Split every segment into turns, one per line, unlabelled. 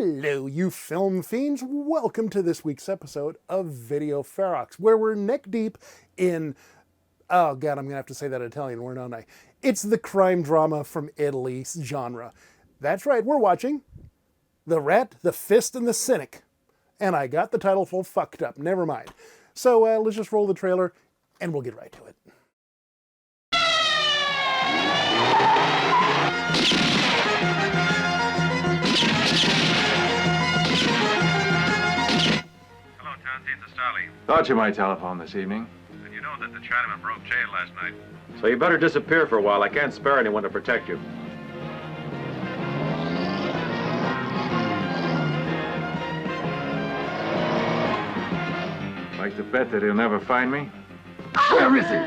Hello, you film fiends. Welcome to this week's episode of Video Ferox, where we're neck deep in... Oh, God, I'm going to have to say that Italian word, aren't I? It's the crime drama from Italy genre. That's right, we're watching The Rat, the Fist, and the Cynic. And I got the title full fucked up. Never mind. So let's just roll the trailer, and we'll get right to it.
It's Starley.
Thought you might telephone this evening.
And you know that the Chinaman broke jail last night.
So you better disappear for a while. I can't spare anyone to protect you.
Like to bet that he'll never find me?
Where is he?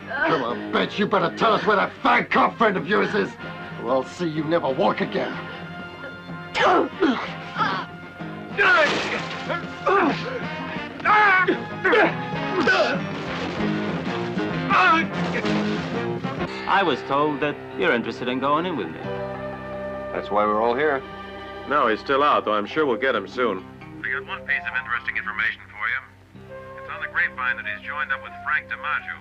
Come on, bitch, you better tell us where that fag cop friend of yours is, or I'll see you never walk again.
I was told that you're interested in going in with me.
That's why we're all here. No, he's still out, though I'm sure we'll get him soon.
I got one piece of interesting information for you. It's on the grapevine that he's joined up with Frank DiMaggio.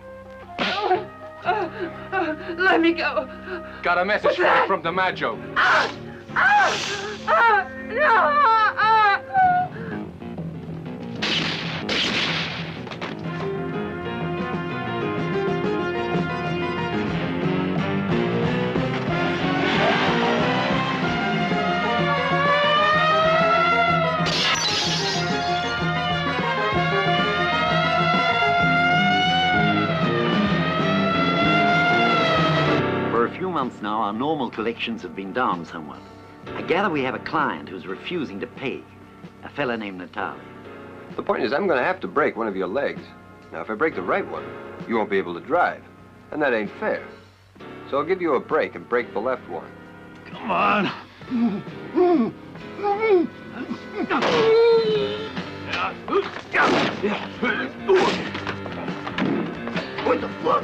Let me go.
Got a message from DiMaggio.
For a few months now, our normal collections have been down somewhat. I gather we have a client who's refusing to pay, a fella named Natali.
The point is, I'm going to have to break one of your legs. Now, if I break the right one, you won't be able to drive. And that ain't fair. So I'll give you a break and break the left one.
Come on. What the fuck?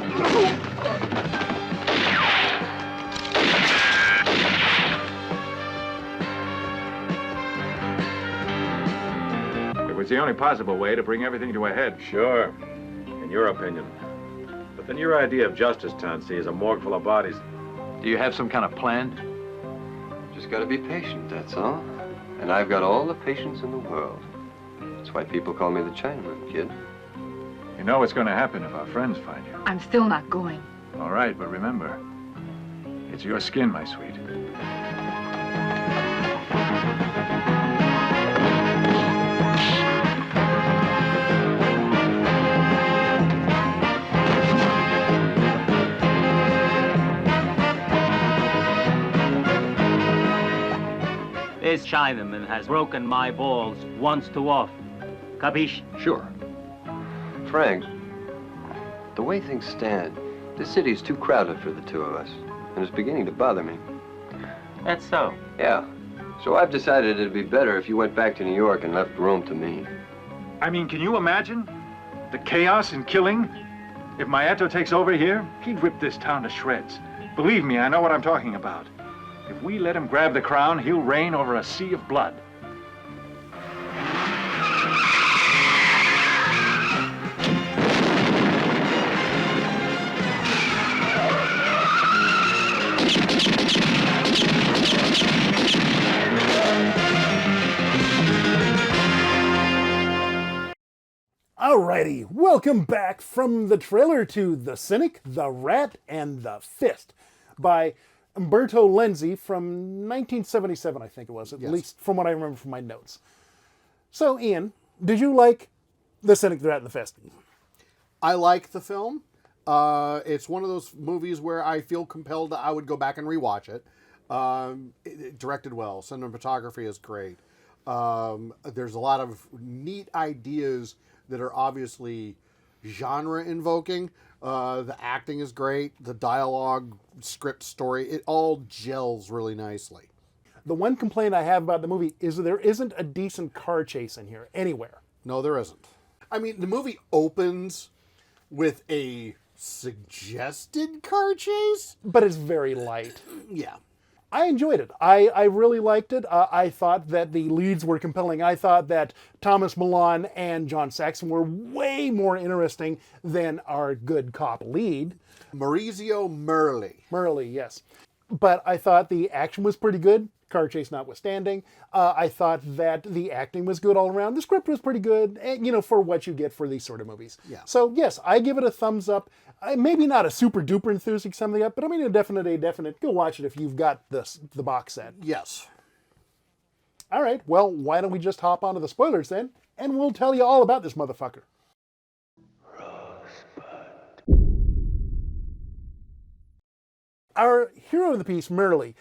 It was the only possible way to bring everything to a head.
Sure, in your opinion. But then your idea of justice, Tansy, is a morgue full of bodies.
Do you have some kind of plan?
Just got to be patient, that's all. And I've got all the patience in the world. That's why people call me the Chinaman, kid.
You know what's going to happen if our friends find you.
I'm still not going.
All right, but remember, it's your skin, my sweet.
This Chinaman has broken my balls once too often. Capiche?
Sure. Frank, the way things stand, this city's too crowded for the two of us. And it's beginning to bother me.
That's so.
Yeah. So I've decided it'd be better if you went back to New York and left Rome to me.
I mean, can you imagine the chaos and killing? If Maetto takes over here, he'd rip this town to shreds. Believe me, I know what I'm talking about. If we let him grab the crown, he'll reign over a sea of blood.
Alrighty, welcome back from the trailer to The Cynic, The Rat, and the Fist by Umberto Lenzi from 1977, I think it was, at least from what I remember from my notes. So, Ian, did you like The Cynic, The Rat, and the Fist?
I like the film. It's one of those movies where I feel compelled I would go back and rewatch it. It directed well. Cinematography is great. There's a lot of neat ideas that are obviously genre-invoking. The acting is great. The dialogue, script, story, it all gels really nicely.
The one complaint I have about the movie is that there isn't a decent car chase in here, anywhere.
No, there isn't. I mean, the movie opens with a suggested car chase.
But it's very light.
Yeah.
I enjoyed it. I really liked it. I thought that the leads were compelling. I thought that Tomas Milian and John Saxon were way more interesting than our good cop lead.
Maurizio Merli.
Merli, yes. But I thought the action was pretty good, car chase notwithstanding. I thought that the acting was good all around. The script was pretty good, and, you know, for what you get for these sort of movies.
Yeah.
So, yes, I give it a thumbs up. Maybe not a super duper enthusiastic something up, but I mean a definite. Go watch it if you've got the box set.
Yes.
All right, well, why don't we just hop onto the spoilers then, and we'll tell you all about this motherfucker. Our hero of the piece, Merli,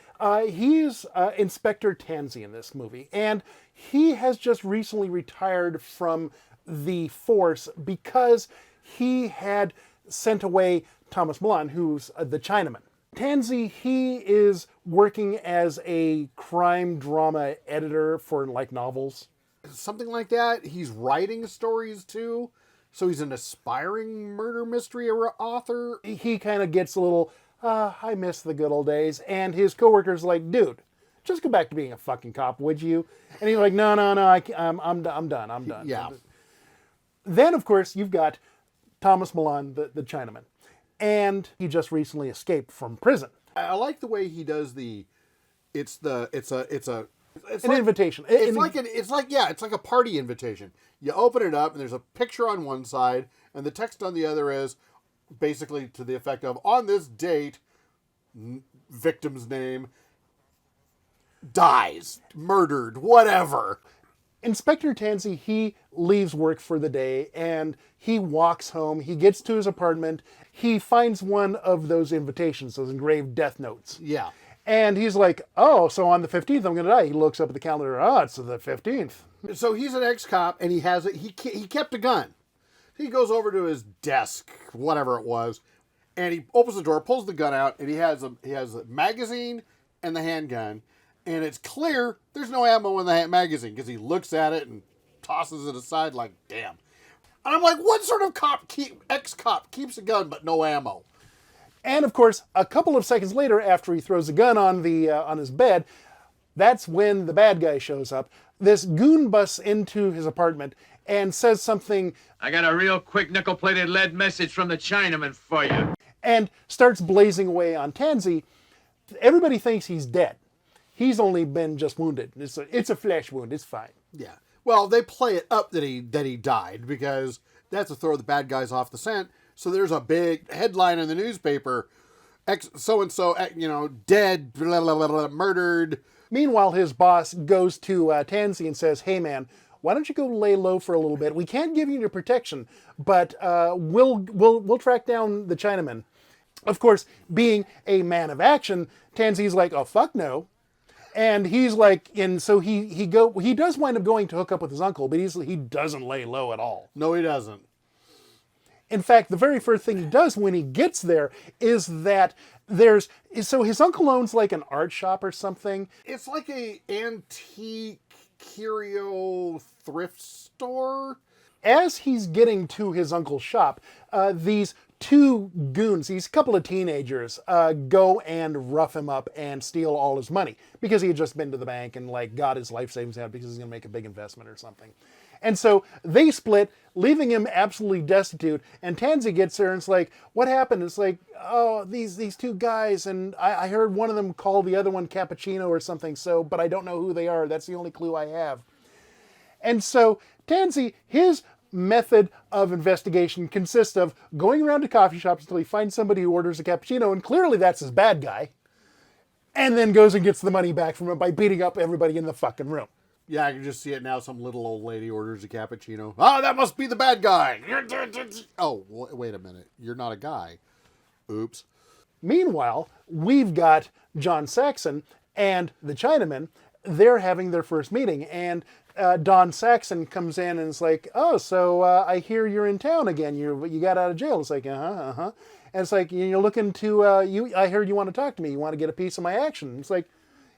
he's Inspector Tansey in this movie, and he has just recently retired from the force because he had sent away Tomas Milian, who's the Chinaman. Tansey, he is working as a crime drama editor for, like, novels.
Something like that. He's writing stories, too. So he's an aspiring murder mystery author.
He kind of gets a little, I miss the good old days. And his coworker's like, dude, just go back to being a fucking cop, would you? And he's like, no, I'm done.
Yeah.
Then, of course, you've got Tomas Milian, the Chinaman. And he just recently escaped from prison.
I like the way he does it's
an
like,
invitation.
It's like a party invitation. You open it up and there's a picture on one side and the text on the other is basically to the effect of, on this date, victim's name, dies, murdered, whatever.
Inspector Tansey, he leaves work for the day and he walks home. He gets to his apartment. He finds one of those invitations, those engraved death notes.
Yeah.
And he's like, oh, so on the 15th I'm going to die. He looks up at the calendar. Oh, it's the 15th.
So he's an ex-cop and he kept a gun. He goes over to his desk, whatever it was, and he opens the door, pulls the gun out, and he has a magazine and the handgun. And it's clear there's no ammo in the magazine because he looks at it and tosses it aside like, damn. And I'm like, what sort of ex-cop keeps a gun but no ammo?
And of course, a couple of seconds later, after he throws the gun on his bed, that's when the bad guy shows up. This goon busts into his apartment and says something.
I got a real quick nickel-plated lead message from the Chinaman for you.
And starts blazing away on Tansey. Everybody thinks he's dead. He's only been just wounded. It's a flesh wound. It's fine.
Yeah. Well, they play it up that he died because that's to throw the bad guys off the scent. So there's a big headline in the newspaper, so-and-so, dead, blah, blah, blah, blah, murdered.
Meanwhile, his boss goes to Tansey and says, hey, man, why don't you go lay low for a little bit? We can't give you your protection, but we'll track down the Chinaman. Of course, being a man of action, Tansey's like, oh, fuck no. And he's like, and so he does wind up going to hook up with his uncle, but he doesn't lay low at all.
No, he doesn't.
In fact, the very first thing he does when he gets there is that so his uncle owns like an art shop or something.
It's like a antique curio thrift store.
As he's getting to his uncle's shop, these two goons, these couple of teenagers, go and rough him up and steal all his money because he had just been to the bank and like got his life savings out because he's going to make a big investment or something. And so they split, leaving him absolutely destitute. And Tansey gets there and it's like, what happened? It's like, oh, these two guys, and I heard one of them call the other one Cappuccino or something. So, but I don't know who they are. That's the only clue I have. And so Tansey, his method of investigation consists of going around to coffee shops until he finds somebody who orders a cappuccino, and clearly that's his bad guy, and then goes and gets the money back from him by beating up everybody in the fucking room.
Yeah, I can just see it now. Some little old lady orders a cappuccino. Oh, that must be the bad guy. Oh, wait a minute. You're not a guy. Oops.
Meanwhile, we've got John Saxon and the Chinaman. They're having their first meeting, and Don Saxon comes in and is like, oh, so I hear you're in town again. You got out of jail. It's like, And it's like, you're looking to, I heard you want to talk to me. You want to get a piece of my action. It's like,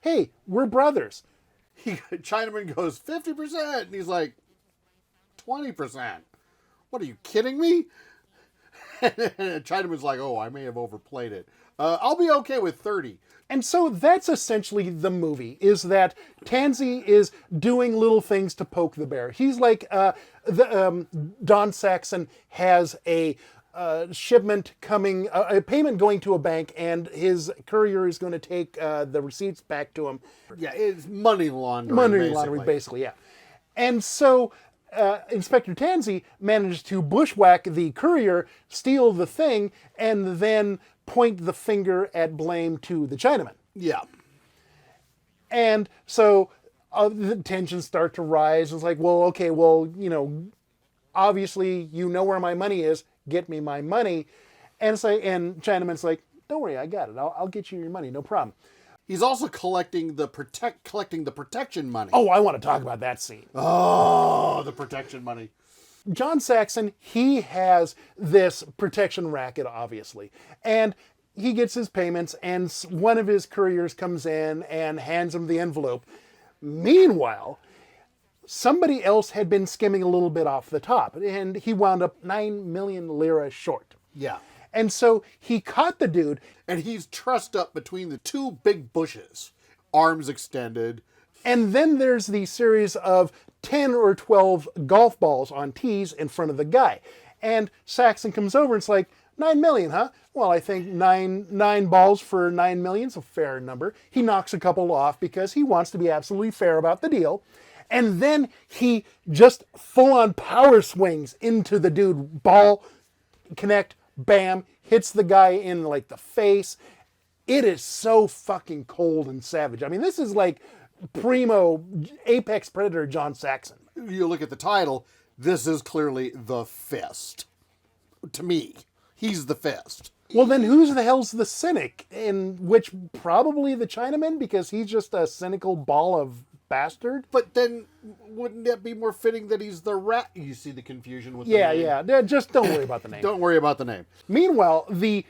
hey, we're brothers.
Chinaman goes, 50%. And he's like, 20%. What, are you kidding me? And Chinaman's like, oh, I may have overplayed it. I'll be okay with 30.
And so that's essentially the movie, is that Tansy is doing little things to poke the bear. He's like, John Saxon has a shipment coming, a payment going to a bank, and his courier is going to take the receipts back to him.
Yeah, it's money laundering.
Money laundering, basically, yeah. And so Inspector Tansy managed to bushwhack the courier, steal the thing, and then point the finger at blame to the Chinaman.
Yeah.
And so the tensions start to rise. It's like, well, okay, well, obviously you know where my money is. Get me my money. And Chinaman's like, don't worry, I got it. I'll get you your money, no problem.
He's also collecting the protection money.
Oh, I want to talk about that scene.
Oh, the protection money.
John Saxon, he has this protection racket, obviously. And he gets his payments, and one of his couriers comes in and hands him the envelope. Meanwhile, somebody else had been skimming a little bit off the top, and he wound up 9 million lira short.
Yeah.
And so he caught the dude.
And he's trussed up between the two big bushes, arms extended.
And then there's the series of 10 or 12 golf balls on tees in front of the guy. And Saxon comes over and it's like, 9 million, huh? Well, I think nine balls for 9 million is a fair number. He knocks a couple off because he wants to be absolutely fair about the deal. And then he just full-on power swings into the dude. Ball, connect, bam, hits the guy in like the face. It is so fucking cold and savage. I mean, this is like primo apex predator John Saxon.
You look at the title, this is clearly The Fist. To me, he's the Fist.
Well, then who's the hell's the Cynic? In which probably the Chinaman, because he's just a cynical ball of bastard.
But then wouldn't that be more fitting that he's the rat? You see the confusion with the name?
Yeah. Just don't worry about the name.
Don't worry about the name.
Meanwhile, the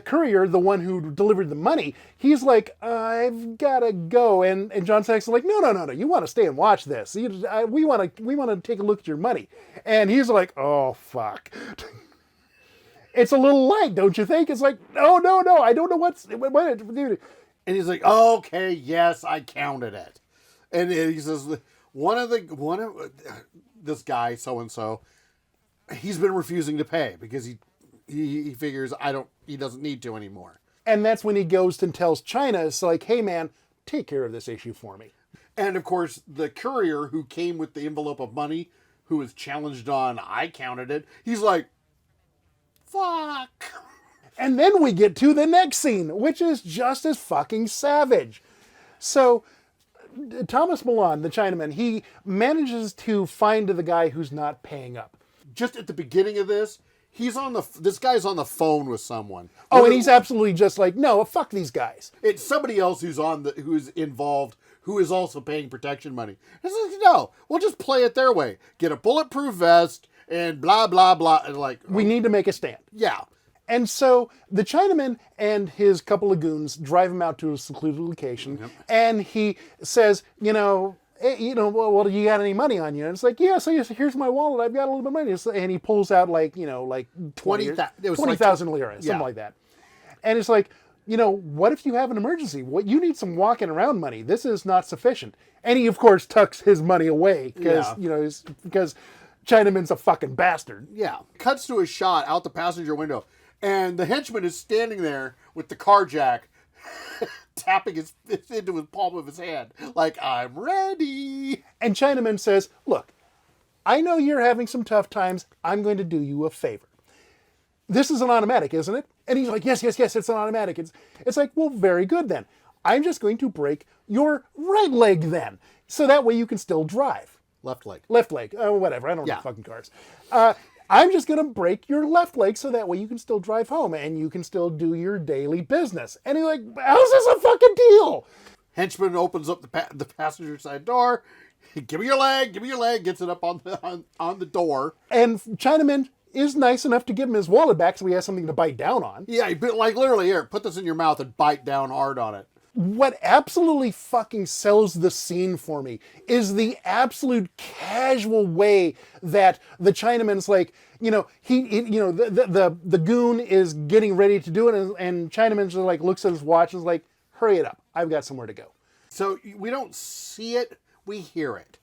courier, the one who delivered the money, he's like, I've got to go. And John Saxon's like, no. You want to stay and watch this. We want to take a look at your money. And he's like, oh, fuck. It's a little light, don't you think? It's like, no. I don't know what.
And he's like, okay, yes, I counted it. And he says, this guy, so-and-so, he's been refusing to pay because he figures he doesn't need to anymore.
And that's when he goes and tells China, it's like, hey man, take care of this issue for me.
And of course, the courier who came with the envelope of money, who was challenged on, I counted it, he's like, fuck.
And then we get to the next scene, which is just as fucking savage. So Tomas Milian, the Chinaman, he manages to find the guy who's not paying up.
Just at the beginning of this guy's on the phone with someone.
Oh, and he's absolutely just like, no, fuck these guys.
It's somebody else who's involved, who is also paying protection money. It's like, no, we'll just play it their way. Get a bulletproof vest and blah, blah, blah. And like,
we need to make a stand.
Yeah.
And so the Chinaman and his couple of goons drive him out to a secluded location, and he says, well, you got any money on you? And it's like, yeah, so here's my wallet. I've got a little bit of money. And he pulls out like 20,000 lira, something like that. And it's like, what if you have an emergency? You need some walking around money. This is not sufficient. And he, of course, tucks his money away because Chinaman's a fucking bastard.
Yeah. Cuts to a shot out the passenger window. And the henchman is standing there with the car jack, tapping his fist into his palm of his hand, like, I'm ready.
And Chinaman says, look, I know you're having some tough times. I'm going to do you a favor. This is an automatic, isn't it? And he's like, yes, it's an automatic. It's like, well, very good then. I'm just going to break your right leg then, so that way you can still drive.
Left leg.
Whatever. I don't know fucking cars. I'm just going to break your left leg so that way you can still drive home and you can still do your daily business. And he's like, how's this a fucking deal?
Henchman opens up the passenger side door. Give me your leg. Gets it up on the door.
And Chinaman is nice enough to give him his wallet back so he has something to bite down on.
Yeah, like literally, here, put this in your mouth and bite down hard on it.
what absolutely fucking sells the scene for me is the absolute casual way that the Chinaman's like, the goon is getting ready to do it, and Chinaman's just like looks at his watch and is like, hurry it up, I've got somewhere to go.
So we don't see it, we hear it.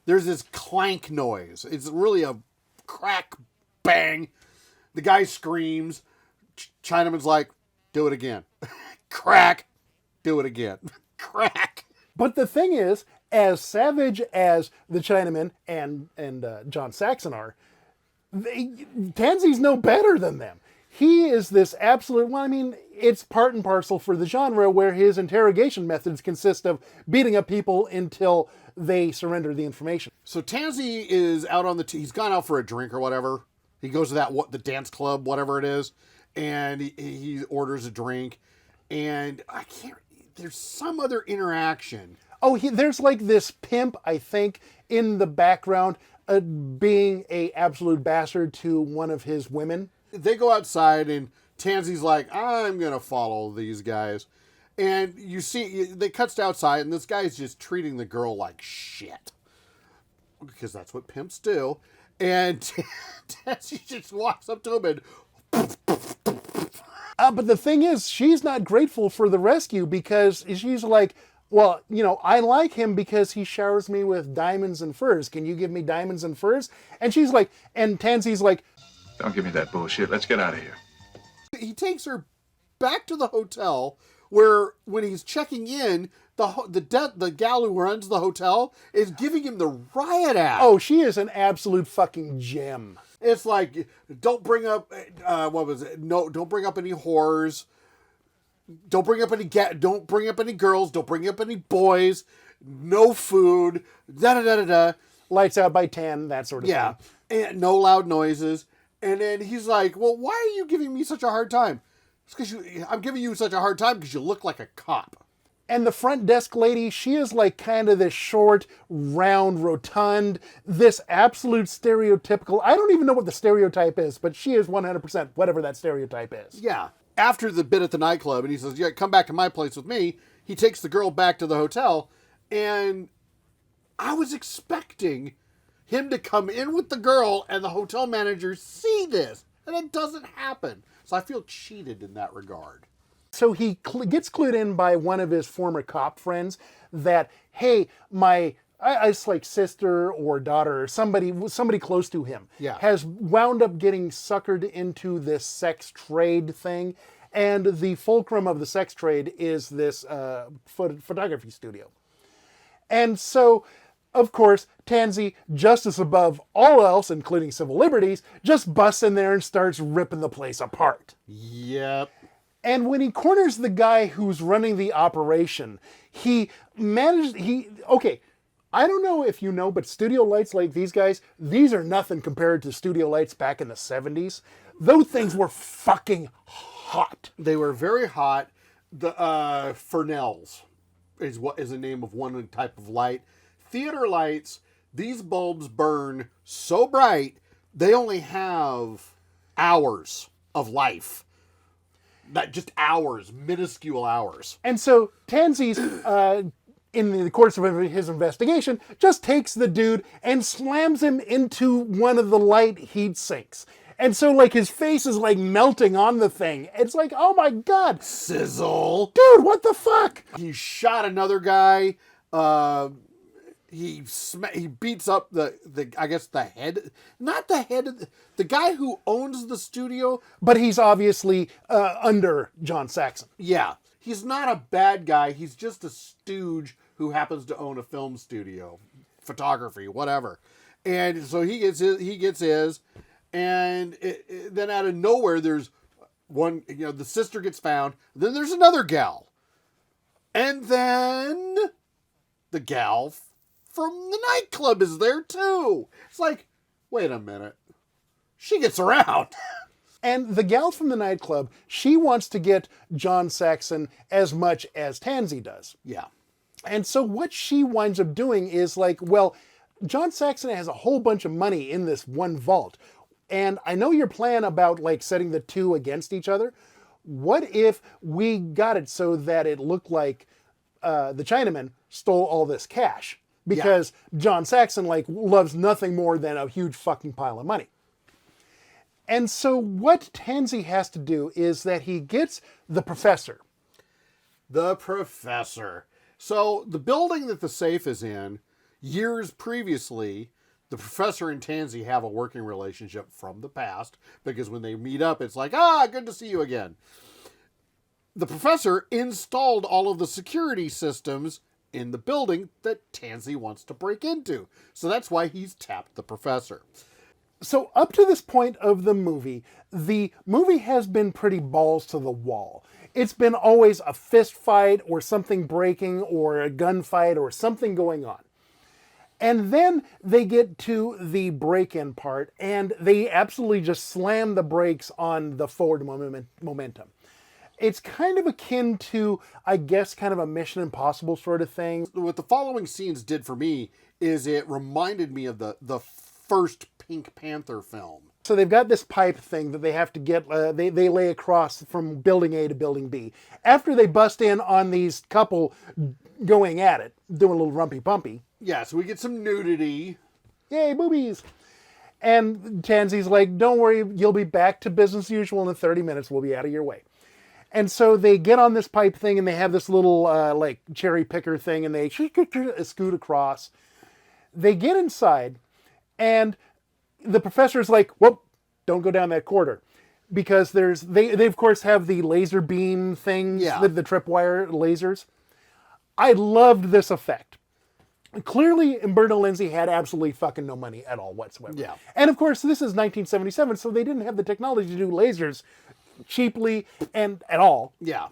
There's this clank noise. It's really a crack, bang. The guy screams. Chinaman's like, do it again. Crack. Do it again. Crack.
But the thing is, as savage as the Chinaman and John Saxon are, Tansy's no better than them. He is this absolute, it's part and parcel for the genre where his interrogation methods consist of beating up people until they surrender the information.
So Tansy is out on he's gone out for a drink or whatever. He goes to the dance club, whatever it is, and he orders a drink, and there's some other interaction.
Oh, there's like this pimp, I think, in the background, being a absolute bastard to one of his women.
They go outside, and Tansy's like, I'm going to follow these guys. And you see, they cuts to outside, and this guy's just treating the girl like shit. Because that's what pimps do. And Tansy just walks up to him and...
But the thing is, she's not grateful for the rescue because she's like, well, I like him because he showers me with diamonds and furs. Can you give me diamonds and furs? And she's like, and Tansy's like,
Don't give me that bullshit. Let's get out of here.
He takes her back to the hotel where when he's checking in, the gal who runs the hotel is giving him the riot act.
Oh, she is an absolute fucking gem.
It's like, don't bring up, No, don't bring up any whores. Don't bring up any girls. Don't bring up any boys. No food. Da-da-da-da-da.
Lights out by 10, that sort of thing.
Yeah. And no loud noises. And then he's like, well, why are you giving me such a hard time? It's because I'm giving you such a hard time because you look like a cop.
And the front desk lady, she is like kind of this short, round, rotund, this absolute stereotypical, I don't even know what the stereotype is, but she is 100% whatever that stereotype is.
Yeah. After the bit at the nightclub, and he says, yeah, come back to my place with me, he takes the girl back to the hotel, and I was expecting him to come in with the girl and the hotel manager see this, and it doesn't happen. So I feel cheated in that regard.
So he gets clued in by one of his former cop friends that, hey, it's like sister or daughter or somebody close to him has wound up getting suckered into this sex trade thing. And the fulcrum of the sex trade is this photography studio. And so, of course, Tansy, justice above all else, including civil liberties, just busts in there and starts ripping the place apart.
Yep.
And when he corners the guy who's running the operation, okay, I don't know if you know, but studio lights like these guys, these are nothing compared to studio lights back in the 70s. Those things were fucking hot.
They were very hot. The Fresnels is the name of one type of light. Theater lights, these bulbs burn so bright, they only have hours of life. Not just hours, minuscule hours.
And so Tansy's, in the course of his investigation, just takes the dude and slams him into one of the light heat sinks. And so, like, his face is, like, melting on the thing. It's like, oh my God.
Sizzle.
Dude, what the fuck?
He shot another guy. He beats up the head, not the head, the guy who owns the studio.
But he's obviously under John Saxon.
Yeah, he's not a bad guy. He's just a stooge who happens to own a film studio, photography, whatever. And so he gets his, and then out of nowhere, there's one. The sister gets found. Then there's another gal, and then the gal from the nightclub is there too. It's like, wait a minute. She gets around.
And the gal from the nightclub, she wants to get John Saxon as much as Tansy does.
Yeah.
And so what she winds up doing is like, well, John Saxon has a whole bunch of money in this one vault. And I know your plan about like setting the two against each other. What if we got it so that it looked like the Chinaman stole all this cash because John Saxon like loves nothing more than a huge fucking pile of money. And so what Tansy has to do is that he gets the professor.
The professor. So the building that the safe is in, years previously, the professor and Tansy have a working relationship from the past, because when they meet up, it's like, good to see you again. The professor installed all of the security systems in the building that Tansy wants to break into. So that's why he's tapped the professor.
So up to this point of the movie has been pretty balls to the wall. It's been always a fist fight or something breaking or a gunfight or something going on. And then they get to the break-in part and they absolutely just slam the brakes on the forward momentum. It's kind of akin to, I guess, kind of a Mission Impossible sort of thing.
What the following scenes did for me is it reminded me of the first Pink Panther film.
So they've got this pipe thing that they have to get, they lay across from building A to building B. After they bust in on these couple going at it, doing a little rumpy-pumpy.
Yeah, so we get some nudity.
Yay, boobies. And Tansy's like, don't worry, you'll be back to business as usual in 30 minutes. We'll be out of your way. And so they get on this pipe thing and they have this little like cherry picker thing and they scoot across. They get inside and the professor's like, whoop, don't go down that corridor. Because they of course have the laser beam things, the tripwire lasers. I loved this effect. Clearly, Umberto Lenzi had absolutely fucking no money at all whatsoever.
Yeah.
And of course, this is 1977, so they didn't have the technology to do lasers cheaply and at all.
Yeah.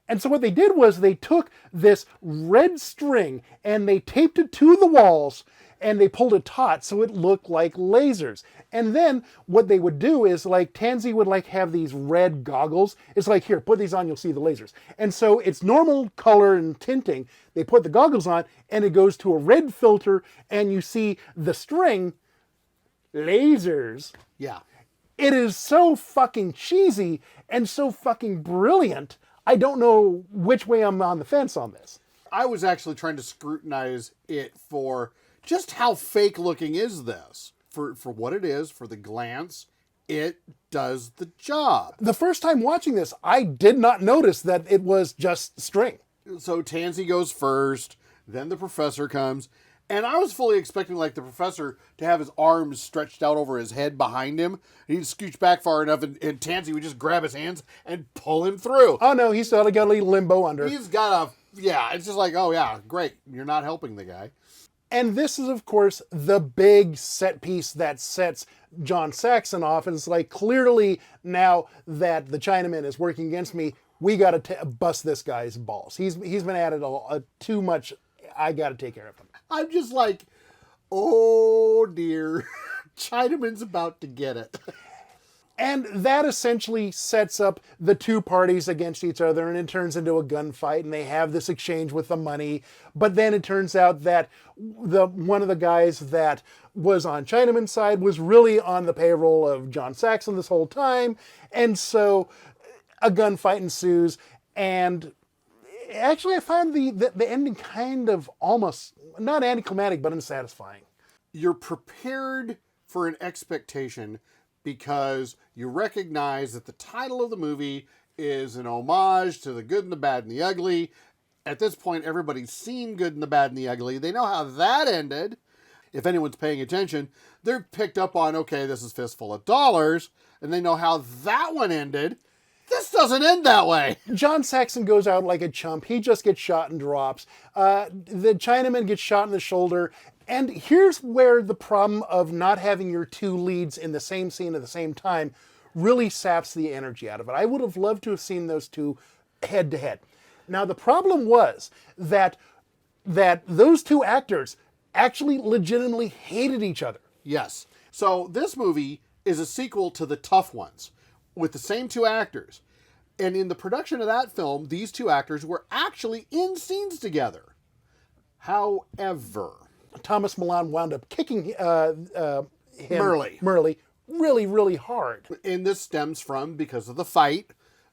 And so what they did was they took this red string and they taped it to the walls and they pulled it taut so it looked like lasers. And then what they would do is like Tansy would like have these red goggles. It's like, here, put these on, you'll see the lasers. And so it's normal color and tinting. They put the goggles on and it goes to a red filter and you see the string lasers.
Yeah.
It is so fucking cheesy and so fucking brilliant. I don't know which way I'm on the fence on this.
I was actually trying to scrutinize it for just how fake looking is this. For what it is, for the glance, it does the job.
The first time watching this, I did not notice that it was just string.
So Tansy goes first, then the professor comes, and I was fully expecting like the professor to have his arms stretched out over his head behind him. He'd scooch back far enough and Tansy would just grab his hands and pull him through.
Oh no, he's got a little limbo under.
He's got it's just like, oh yeah, great. You're not helping the guy.
And this is, of course, the big set piece that sets John Saxon off. And it's like, clearly, now that the Chinaman is working against me, we got to bust this guy's balls. He's been at it too much. I got to take care of him.
I'm just like, oh dear, Chinaman's about to get it.
And that essentially sets up the two parties against each other, and it turns into a gunfight, and they have this exchange with the money. But then it turns out that one of the guys that was on Chinaman's side was really on the payroll of John Saxon this whole time. And so a gunfight ensues, and actually I found the ending kind of almost, not anticlimactic, but unsatisfying.
You're prepared for an expectation because you recognize that the title of the movie is an homage to The Good and the Bad and the Ugly. At this point, everybody's seen Good and the Bad and the Ugly. They know how that ended. If anyone's paying attention, they're picked up on, okay, this is Fistful of Dollars, and they know how that one ended. This doesn't end that way.
John Saxon goes out like a chump. He just gets shot and drops. The Chinaman gets shot in the shoulder. And here's where the problem of not having your two leads in the same scene at the same time really saps the energy out of it. I would have loved to have seen those two head to head. Now, the problem was that those two actors actually legitimately hated each other.
Yes. So this movie is a sequel to The Tough Ones with the same two actors. And in the production of that film, these two actors were actually in scenes together. However,
Tomas Milian wound up kicking
Merli
really, really hard.
And this stems from, because of the fight,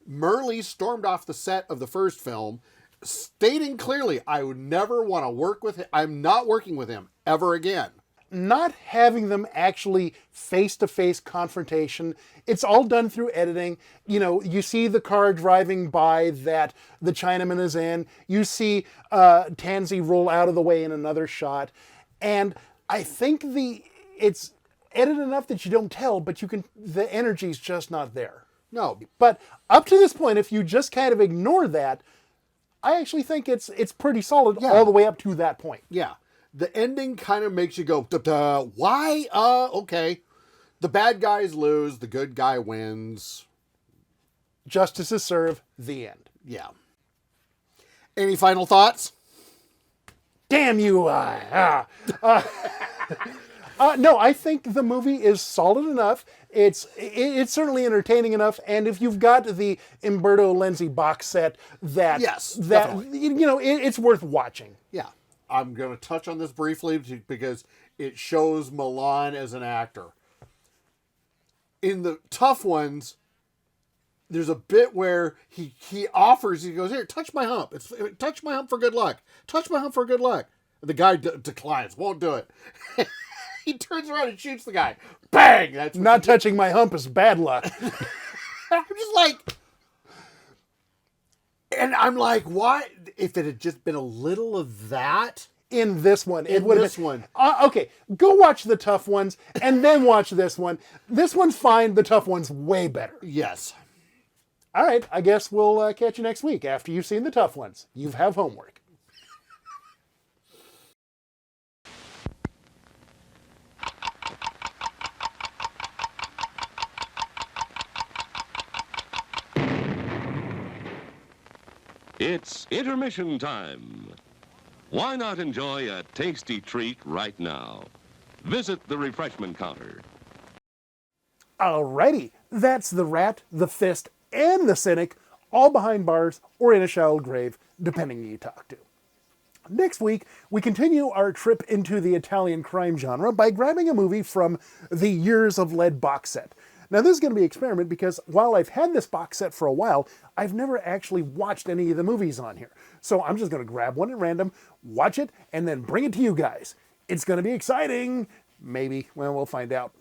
Merli stormed off the set of the first film stating clearly, I would never want to work with him. I'm not working with him ever again.
Not having them actually face-to-face confrontation. It's all done through editing. You know, you see the car driving by that the Chinaman is in. You see Tansy roll out of the way in another shot. And I think it's edited enough that you don't tell, but the energy's just not there.
No.
But up to this point, if you just kind of ignore that, I actually think it's pretty solid all the way up to that point.
Yeah. The ending kind of makes you go, duh, why? Okay. The bad guys lose, the good guy wins.
Justice is served, the end.
Yeah. Any final thoughts?
Damn you, no, I think the movie is solid enough. It's certainly entertaining enough, and if you've got the Umberto Lenzi box set, it's worth watching.
Yeah. I'm going to touch on this briefly because it shows Milian as an actor. In the tough ones, there's a bit where he offers, he goes, here, touch my hump. Touch my hump for good luck. Touch my hump for good luck. And the guy declines, won't do it. He turns around and shoots the guy. Bang! That's
not touching my hump is bad luck.
I'm just like... And I'm like, why? If it had just been a little of that
in this one, it would have been.
One.
Okay, go watch the tough ones and then watch this one. This one's fine. The tough one's way better.
Yes.
All right, I guess we'll catch you next week after you've seen the tough ones. You have homework.
It's intermission time. Why not enjoy a tasty treat right now? Visit the refreshment counter.
Alrighty, that's the Rat, the Fist, and the Cynic, all behind bars or in a shallow grave, depending who you talk to. Next week, we continue our trip into the Italian crime genre by grabbing a movie from the Years of Lead box set. Now, this is going to be an experiment because while I've had this box set for a while, I've never actually watched any of the movies on here. So I'm just going to grab one at random, watch it, and then bring it to you guys. It's going to be exciting. Maybe. Well, we'll find out.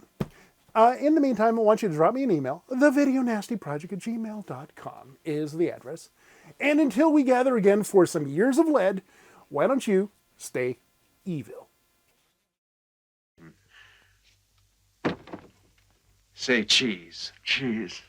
In the meantime, I want you to drop me an email. thevideonastyproject@gmail.com is the address. And until we gather again for some Years of Lead, why don't you stay evil?
Say cheese.
Cheese.